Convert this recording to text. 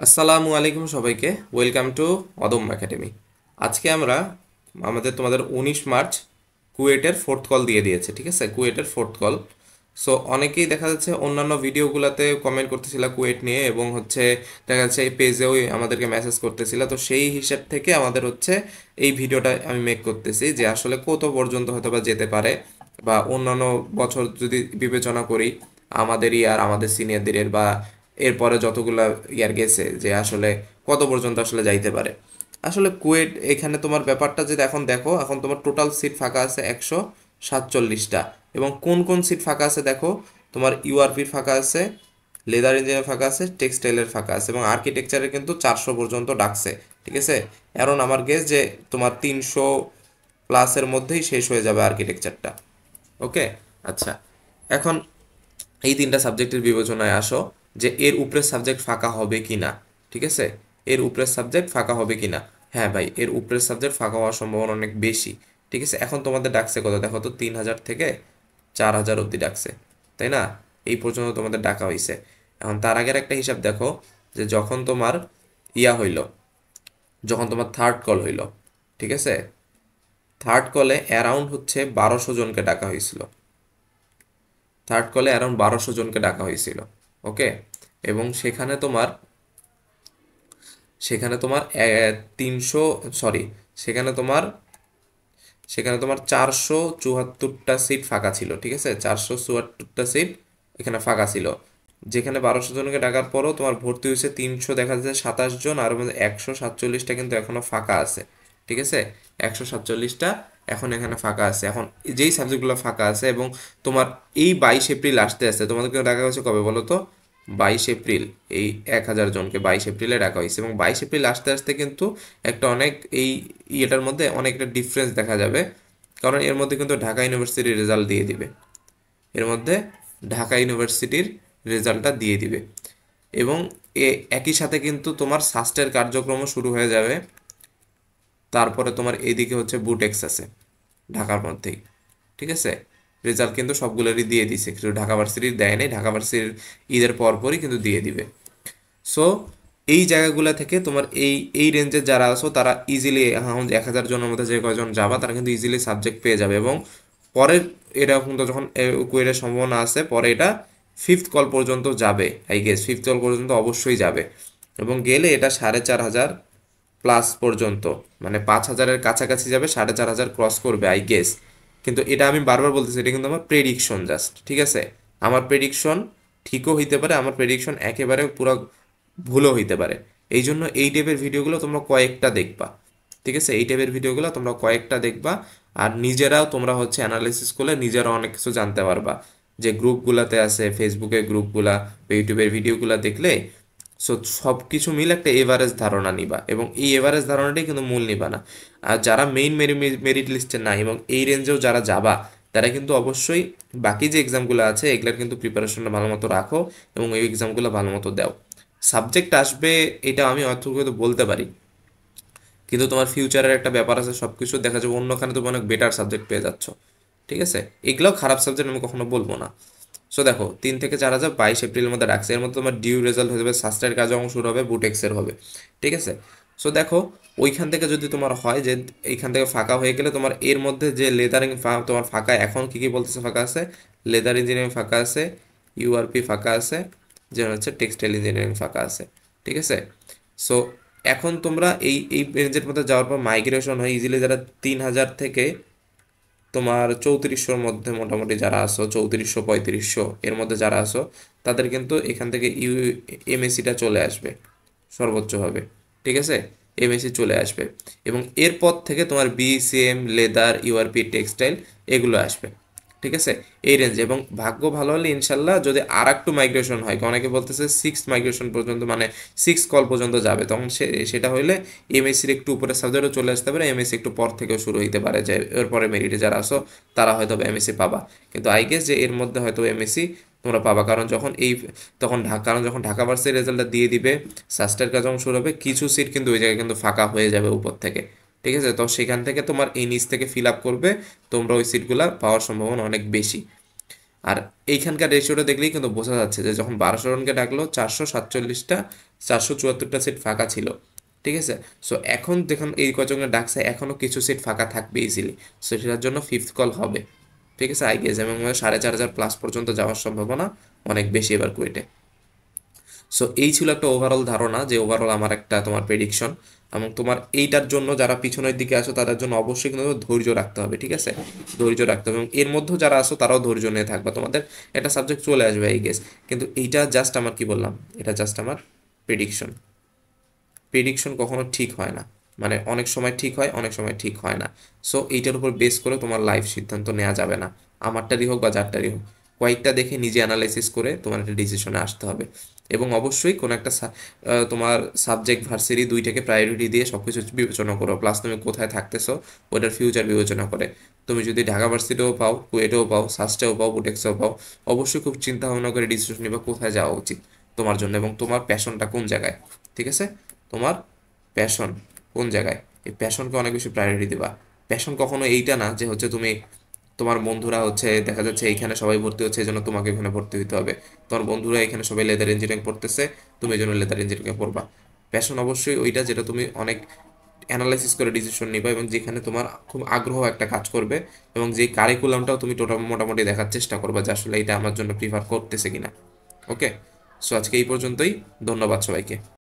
আসসালামু আলাইকুম সবাইকে, ওয়েলকাম টু অদম্য একাডেমি। আজকে আমরা তোমাদের 19 মার্চ কুয়েটের ফোর্থ কল দিয়ে দিয়েছে, ঠিক আছে? কুয়েটের ফোর্থ কল। সো অনেকেই দেখা যাচ্ছে অন্যান্য ভিডিওগুলোতে কমেন্ট করতেছিল কুয়েট নিয়ে, এবং দেখা যাচ্ছে এই পেজেও আমাদেরকে মেসেজ করতেছিল। তো সেই হিসাব থেকে আমাদের এই ভিডিওটা আমি মেক করতেছি যে আসলে কত পর্যন্ত হয়তো বা যেতে পারে, বা অন্যান্য বছর যদি বিবেচনা করি আমাদের ইয়ার, আমাদের সিনিয়রদের বা এরপরে যতগুলা ইয়ার গেছে, যে আসলে কত পর্যন্ত আসলে যাইতে পারে। আসলে কুয়েট এখানে তোমার ব্যাপারটা যদি এখন দেখো, এখন তোমার টোটাল সিট ফাঁকা আছে 147টা। এবং কোন কোন সিট ফাঁকা আছে দেখো, তোমার ইউআরপির ফাঁকা আছে, লেদার ইঞ্জিনিয়ার ফাঁকা আছে, টেক্সটাইলের ফাঁকা আছে, এবং আর্কিটেকচারের কিন্তু 400 পর্যন্ত ডাকছে, ঠিক আছে? এখন আমার গেস যে তোমার 300 প্লাসের মধ্যেই শেষ হয়ে যাবে আর্কিটেকচারটা। ওকে, আচ্ছা। এখন এই তিনটা সাবজেক্টের বিবেচনায় আসো যে এর উপরের সাবজেক্ট ফাঁকা হবে কি না, ঠিক আছে? এর উপরের সাবজেক্ট ফাঁকা হবে কি না? হ্যাঁ ভাই, এর উপরের সাবজেক্ট ফাঁকা হওয়ার সম্ভাবনা অনেক বেশি, ঠিক আছে? এখন তোমাদের ডাকছে কত দেখো তো, 3,000 থেকে 4,000 অবধি ডাকছে, তাই না? এই পর্যন্ত তোমাদের ডাকা হয়েছে। এখন তার আগের একটা হিসাব দেখো, যে যখন তোমার ইয়া হইল, যখন তোমার থার্ড কল হইল, ঠিক আছে? থার্ড কলে অ্যারাউন্ড 1200 জনকে ডাকা হয়েছিল। থার্ড কলে অ্যারাউন্ড 1200 জনকে ডাকা হয়েছিল। ওকে, এবং সেখানে তোমার 300, সরি, সেখানে তোমার সেখানে তোমার 474টা সিট ফাঁকা ছিল, ঠিক আছে? 474টা সিট এখানে ফাঁকা ছিল, যেখানে 1200 জনকে ডাকার পরও তোমার ভর্তি হয়েছে 300, দেখা যাচ্ছে 27 জন, আর মধ্যে 147টা কিন্তু এখনো ফাঁকা আছে, ঠিক আছে? 147টা এখন এখানে ফাঁকা আছে। এখন যেই সাবজেক্টগুলো ফাঁকা আছে, এবং তোমার এই 22 এপ্রিল আসতে আসতে তোমাদেরকে ডাকা হয়েছে কবে বলো তো? 22 এপ্রিল। এই 1,000 জনকে 22 এপ্রিলে ডাকা হয়েছে, এবং 22 এপ্রিল আসতে আসতে কিন্তু একটা অনেক এই ইয়েটার মধ্যে অনেকটা ডিফারেন্স দেখা যাবে। কারণ এর মধ্যে কিন্তু ঢাকা ইউনিভার্সিটির রেজাল্ট দিয়ে দিবে, এর মধ্যে ঢাকা ইউনিভার্সিটির রেজাল্টটা দিয়ে দিবে। এবং একই সাথে কিন্তু তোমার সাস্টের কার্যক্রমও শুরু হয়ে যাবে। তারপরে তোমার এদিকে বুটেক্স আছে ঢাকার মধ্যেই, ঠিক আছে? রেজাল্ট কিন্তু সবগুলোরই দিয়ে দিছে, কিন্তু ঢাকা ভার্সিটির দেয় নাই। ঢাকা ভার্সিটির ঈদের পরপরই কিন্তু দিয়ে দিবে। সো এই জায়গাগুলো থেকে তোমার এই এই রেঞ্জের যারা আছো তারা ইজিলি, 1,000 জনের মধ্যে যে কয়জন যাবা তারা কিন্তু ইজিলি সাবজেক্ট পেয়ে যাবে। এবং পরের এটা কিন্তু যখন কুয়েরের সম্ভাবনা আছে, পরে এটা ফিফথ কল পর্যন্ত যাবে, আই গেস ফিফথ কল পর্যন্ত অবশ্যই যাবে। এবং গেলে এটা 4,500 প্লাস পর্যন্ত, মানে 5,000-এর কাছাকাছি যাবে, 4,500 ক্রস করবে আই গেস। কিন্তু এটা আমি বারবার বলতেছি, এটা কিন্তু আমার প্রেডিকশন জাস্ট, ঠিক আছে? আমার প্রেডিকশন ঠিকও হইতে পারে, আমার প্রেডিকশন একেবারে পুরো ভুলও হইতে পারে। এই জন্য এই টাইপের ভিডিওগুলো তোমরা কয়েকটা দেখবা, ঠিক আছে? এই টাইপের ভিডিওগুলো তোমরা কয়েকটা দেখবা, আর নিজেরাও তোমরা অ্যানালাইসিস করলে নিজেরাও অনেক কিছু জানতে পারবা। যে গ্রুপগুলাতে আছে, ফেসবুকের গ্রুপগুলা বা ইউটিউবের ভিডিওগুলা দেখলে, সো সব কিছু মিলে একটা এভারেজ ধারণা নিবা, এবং এই এভারেজ ধারণাটাই কিন্তু মূল নিবা না। আর যারা মেইন মেরিট লিস্টে নাই এবং এই রেঞ্জেও যারা যাবা, তারা কিন্তু অবশ্যই বাকি যে এক্সামগুলো আছে এগুলার কিন্তু প্রিপারেশনটা ভালো মতো রাখো, এবং এই এক্সামগুলো ভালো মতো দাও। সাবজেক্ট আসবে এটা আমি অর্থগত বলতে পারি, কিন্তু তোমার ফিউচারের একটা ব্যাপার আছে, সব কিছু দেখা যাবে অন্যখানে তুমি অনেক বেটার সাবজেক্ট পেয়ে যাচ্ছ, ঠিক আছে? এগুলোও খারাপ সাবজেক্ট আমি কখনো বলবো না। সো দেখো, 3 থেকে 4,000 22 এপ্রিলের মধ্যে রাখছে, এর মধ্যে তোমার ডিউ রেজাল্ট হয়ে যাবে, সাস্টের কাজ যখন শুরু হবে, বুটেক্সের হবে, ঠিক আছে? সো দেখো, ওইখান থেকে যদি তোমার হয় যে এইখান থেকে ফাঁকা হয়ে গেলে, তোমার এর মধ্যে যে লেদারিং তোমার ফাঁকা এখন কি কি বলতেছে ফাঁকা আছে, লেদার ইঞ্জিনিয়ারিং ফাঁকা আছে, ইউআরপি ফাঁকা আছে, যে টেক্সটাইল ইঞ্জিনিয়ারিং ফাঁকা আছে, ঠিক আছে? সো এখন তোমরা এই এই রেঞ্জের মধ্যে যাওয়ার পর মাইগ্রেশন হয় ইজিলি, যারা 3,000 থেকে তোমার 3400-র মধ্যে মোটামুটি যারা আসো, 3400 3500 এর মধ্যে যারা আসো, তাদের কিন্তু এখান থেকে এমএসিটা চলে আসবে সর্বোচ্চভাবে, ঠিক আছে? এমএসি চলে আসবে, এবং এরপর থেকে তোমার বিসিএম, লেদার, ইউআরপি, টেক্সটাইল এগুলো আসবে, ঠিক আছে? এই রেঞ্জে। এবং ভাগ্য ভালো হলে ইনশাল্লাহ যদি আর একটু মাইগ্রেশন হয়, অনেকে বলতেছে 6 মাইগ্রেশন পর্যন্ত, মানে 6 কল পর্যন্ত যাবে, তখন সেটা হইলে এমএসসির একটু উপরে সাবজেক্টও চলে আসতে পারে, এমএসসি একটু পর থেকেও শুরু হইতে পারে, যে এরপরে মেরিটে যারা আসো তারা হয়তো এমএসসি পাবা। কিন্তু আই গেস যে এর মধ্যে হয়তো এমএসসি তোমরা পাবা, কারণ যখন ঢাকা ভার্সিটির রেজাল্টটা দিয়ে দিবে, সাস্টের কাজ যখন শুরু হবে, কিছু সিট কিন্তু ওই জায়গায় কিন্তু ফাঁকা হয়ে যাবে উপর থেকে, ঠিক আছে? তো সেখান থেকে তোমার এই নিচ থেকে ফিল আপ করবে, তোমরা ওই সিটগুলো পাওয়ার সম্ভাবনা অনেক বেশি। আর এইখানকার রেশিওটা দেখলেই কিন্তু বোঝা যাচ্ছে যে যখন 1200 জনকে ডাকলো 447টা 474টা সিট ফাঁকা ছিল, ঠিক আছে। সো এখন দেখুন এই কজনকে ডাকছে, এখনও কিছু সিট ফাঁকা থাকবে ইজিলি। সো সেটার জন্য ফিফথ কল হবে, ঠিক আছে আই গেস, এবং 4500 প্লাস পর্যন্ত যাওয়ার সম্ভাবনা অনেক বেশি এবার কুয়েটে। সো এই ছিল একটা ওভারঅল ধারণা, যে ওভারঅল আমার একটা তোমার প্রেডিকশন। এবং তোমার এইটার জন্য যারা পিছনের দিকে আসো তাদের জন্য অবশ্যই কিন্তু ধৈর্য রাখতে হবে, ঠিক আছে, ধৈর্য রাখতে হবে। এবং এর মধ্যে যারা আসো তারাও ধৈর্য নিয়ে থাকবে, তোমাদের একটা সাবজেক্ট চলে আসবে এই গেস। কিন্তু এইটা জাস্ট আমার কি বললাম, এটা জাস্ট আমার প্রেডিকশন। প্রেডিকশন কখনো ঠিক হয় না, মানে অনেক সময় ঠিক হয়, অনেক সময় ঠিক হয় না। সো এইটার উপর বেস করে তোমার লাইফ সিদ্ধান্ত নেওয়া যাবে না, আমারটারই হোক বা যারটারই হোক। কয়েকটা দেখে নিজে অ্যানালাইসিস করে তোমার একটা ডিসিশনে আসতে হবে। এবং অবশ্যই কোনো একটা তোমার সাবজেক্ট ভার্সিটি দুইটাকে প্রায়োরিটি দিয়ে সব কিছু বিবেচনা করো, প্লাস তুমি কোথায় থাকতেছো ওটার ফিউচার বিবেচনা করে। তুমি যদি ঢাকা ভার্সিটিও পাও, কুয়েটেও পাও, সাস্টেও পাও, বুটেক্সেও পাও, অবশ্যই খুব চিন্তা ভাবনা করে ডিসিশন নিবা কোথায় যাওয়া উচিত তোমার জন্য, এবং তোমার প্যাশনটা কোন জায়গায়, ঠিক আছে। তোমার প্যাশন কোন জায়গায়, এই প্যাশনকে অনেক বেশি প্রায়োরিটি দিবা। প্যাশন কখনো এইটা না যে হচ্ছে তুমি, তোমার বন্ধুরা হচ্ছে দেখা যাচ্ছে এইখানে সবাই ভর্তি হচ্ছে এই জন্য তোমাকে এখানে ভর্তি হতে হবে, তোমার বন্ধুরা এখানে সবাই লেদার ইঞ্জিনিয়ারিং পড়তেছে তুমি এই জন্য লেদার ইঞ্জিনিয়ারিং পড়বা। প্যাশন অবশ্যই ওইটা যেটা তুমি অনেক অ্যানালাইসিস করে ডিসিশন নিবা, এবং যেখানে তোমার খুব আগ্রহ একটা কাজ করবে, এবং যে কারিকুলামটাও তুমি মোটামুটি দেখার চেষ্টা করবা যে আসলে এটা আমার জন্য প্রিফার করতেছে কিনা। ওকে, সো আজকে এই পর্যন্তই, ধন্যবাদ সবাইকে।